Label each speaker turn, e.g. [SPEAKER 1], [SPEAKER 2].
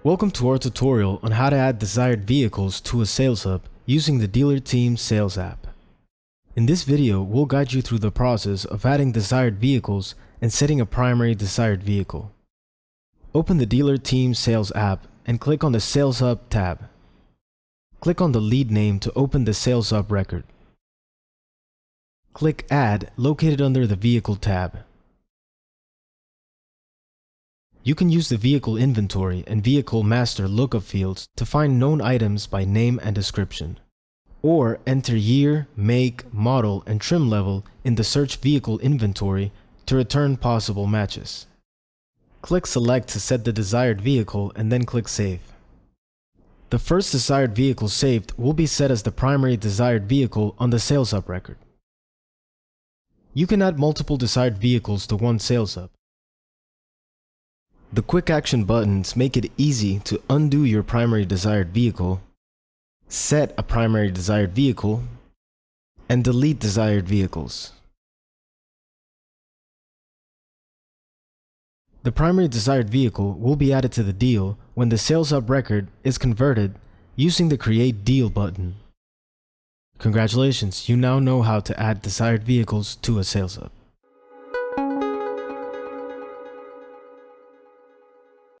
[SPEAKER 1] Welcome to our tutorial on how to add desired vehicles to a sales hub using the DealerTeam sales app. In this video, we'll guide you through the process of adding desired vehicles and setting a primary desired vehicle. Open the DealerTeam sales app and click on the Sales Hub tab. Click on the lead name to open the Sales Hub record. Click Add located under the Vehicle tab. You can use the Vehicle Inventory and Vehicle Master lookup fields to find known items by name and description. Or enter year, make, model, and trim level in the Search Vehicle Inventory to return possible matches. Click Select to set the desired vehicle and then click Save. The first desired vehicle saved will be set as the primary desired vehicle on the Sales Hub record. You can add multiple desired vehicles to one Sales Hub. The quick action buttons make it easy to undo your primary desired vehicle, set a primary desired vehicle, and delete desired vehicles. The primary desired vehicle will be added to the deal when the Sales Hub record is converted using the Create Deal button. Congratulations, you now know how to add desired vehicles to a Sales Hub.